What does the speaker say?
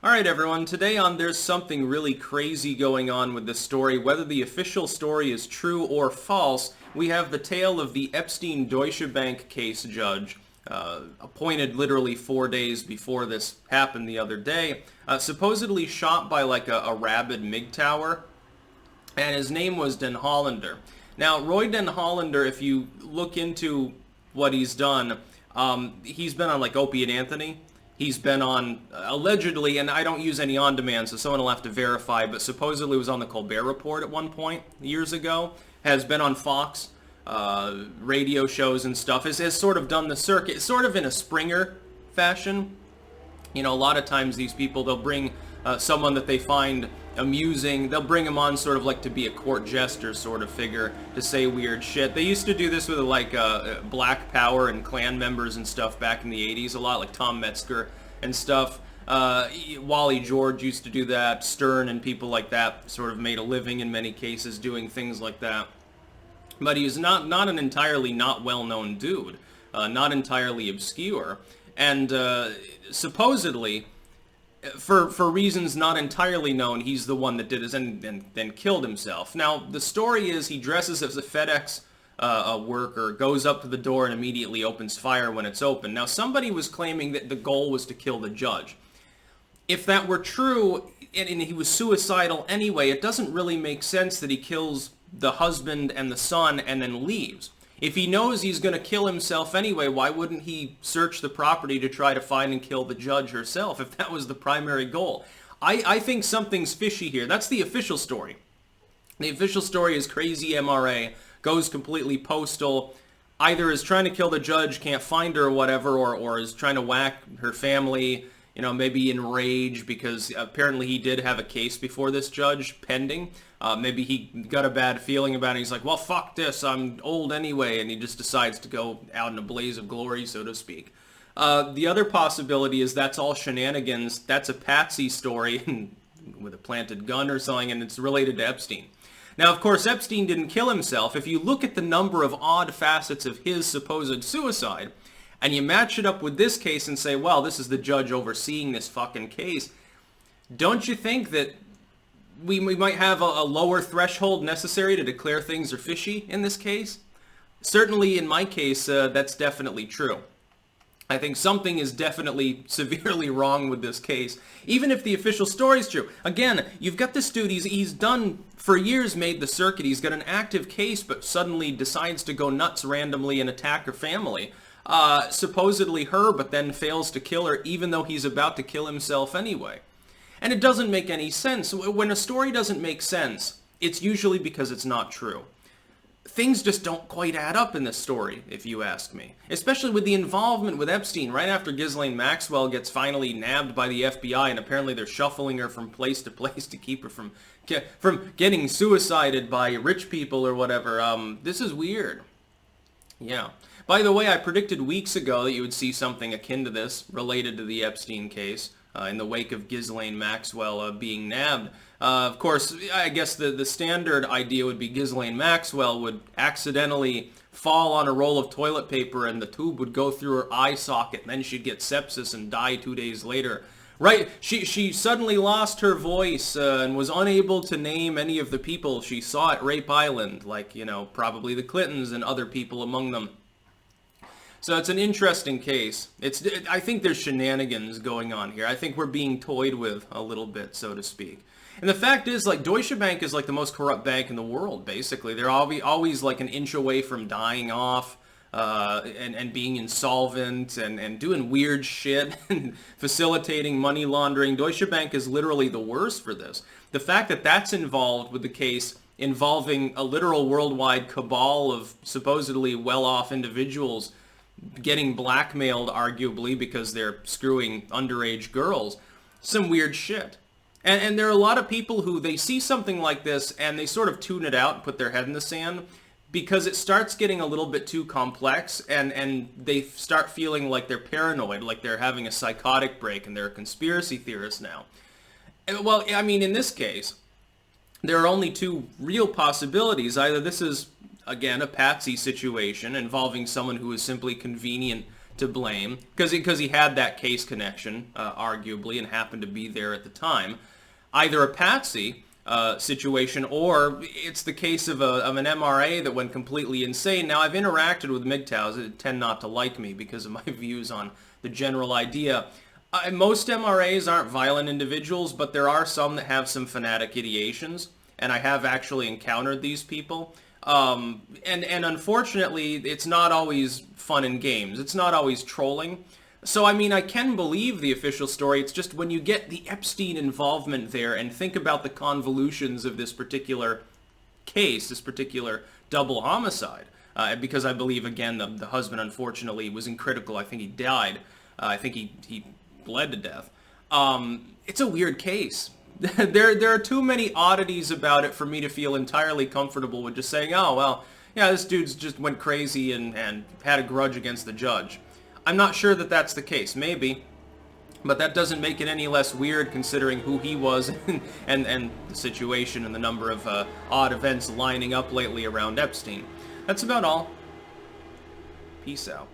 Alright everyone, today on There's Something Really Crazy Going On with this story. Whether the official story is true or false, we have the tale of the Epstein Deutsche Bank case judge, appointed literally 4 days before this happened the other day, supposedly shot by like a rabid MGTOWer, and his name was Den Hollander. Now, Roy Den Hollander, if you look into what he's done, he's been on like Opie and Anthony. He's been on, allegedly, and I don't use any on-demand, so someone will have to verify, but supposedly was on the Colbert Report at one point, years ago, has been on Fox, radio shows and stuff, has sort of done the circuit, sort of in a Springer fashion. You know, a lot of times these people, they'll bring someone that they find amusing, they'll bring him on sort of like to be a court jester sort of figure, to say weird shit. They used to do this with like Black Power and Klan members and stuff back in the 80s a lot, like Tom Metzger and stuff. Wally George used to do that, Stern and people like that sort of made a living in many cases doing things like that. But he's not an entirely not well-known dude, not entirely obscure, and supposedly, for reasons not entirely known, he's the one that did this and then killed himself. Now, the story is he dresses as a FedEx worker, goes up to the door and immediately opens fire when it's open. Now, somebody was claiming that the goal was to kill the judge. If that were true, and he was suicidal anyway, it doesn't really make sense that he kills the husband and the son and then leaves. If he knows he's going to kill himself anyway, why wouldn't he search the property to try to find and kill the judge herself if that was the primary goal? I think something's fishy here. That's the official story. The official story is crazy MRA, goes completely postal, either is trying to kill the judge, can't find her or whatever, or is trying to whack her family, you know, maybe enraged because apparently he did have a case before this judge pending. Maybe he got a bad feeling about it. He's like, well, fuck this, I'm old anyway, and he just decides to go out in a blaze of glory, so to speak. The other possibility is that's all shenanigans. That's a patsy story with a planted gun or something, and it's related to Epstein. Now, of course, Epstein didn't kill himself. If you look at the number of odd facets of his supposed suicide, and you match it up with this case and say, well, this is the judge overseeing this fucking case, don't you think that we might have a lower threshold necessary to declare things are fishy in this case? Certainly in my case, that's definitely true. I think something is definitely severely wrong with this case, even if the official story is true. Again, you've got this dude, he's done, for years made the circuit, he's got an active case, but suddenly decides to go nuts randomly and attack her family. Supposedly her, but then fails to kill her, even though he's about to kill himself anyway. And it doesn't make any sense. When a story doesn't make sense, it's usually because it's not true. Things just don't quite add up in this story, if you ask me. Especially with the involvement with Epstein, right after Ghislaine Maxwell gets finally nabbed by the FBI, and apparently they're shuffling her from place to place to keep her from getting suicided by rich people or whatever. This is weird. Yeah. By the way, I predicted weeks ago that you would see something akin to this related to the Epstein case in the wake of Ghislaine Maxwell being nabbed. Of course, I guess the standard idea would be Ghislaine Maxwell would accidentally fall on a roll of toilet paper and the tube would go through her eye socket, and then she'd get sepsis and die 2 days later. Right, she suddenly lost her voice and was unable to name any of the people she saw at Rape Island, like, you know, probably the Clintons and other people among them. So it's an interesting case. I think there's shenanigans going on here. I think we're being toyed with a little bit, so to speak. And the fact is, like, Deutsche Bank is like the most corrupt bank in the world, basically. They're always like an inch away from dying off and being insolvent and doing weird shit and facilitating money laundering. Deutsche Bank is literally the worst for this. The fact that that's involved with the case involving a literal worldwide cabal of supposedly well-off individuals getting blackmailed, arguably, because they're screwing underage girls. Some weird shit. And there are a lot of people who, they see something like this and they sort of tune it out and put their head in the sand because it starts getting a little bit too complex and they start feeling like they're paranoid, like they're having a psychotic break and they're a conspiracy theorist now. Well, I mean, in this case, there are only two real possibilities. Either this is, again, a patsy situation involving someone who is simply convenient to blame, because he had that case connection, arguably, and happened to be there at the time. Either a patsy situation, or it's the case of an MRA that went completely insane. Now, I've interacted with MGTOWs that tend not to like me because of my views on the general idea. Most MRAs aren't violent individuals, but there are some that have some fanatic ideations, and I have actually encountered these people. And unfortunately, it's not always fun and games. It's not always trolling. So, I mean, I can believe the official story. It's just when you get the Epstein involvement there and think about the convolutions of this particular case, this particular double homicide, because I believe, again, the husband, unfortunately, was critical. I think he died. I think he bled to death. It's a weird case. There are too many oddities about it for me to feel entirely comfortable with just saying, oh, well, yeah, this dude's just went crazy and had a grudge against the judge. I'm not sure that that's the case. Maybe. But that doesn't make it any less weird considering who he was and the situation and the number of odd events lining up lately around Epstein. That's about all. Peace out.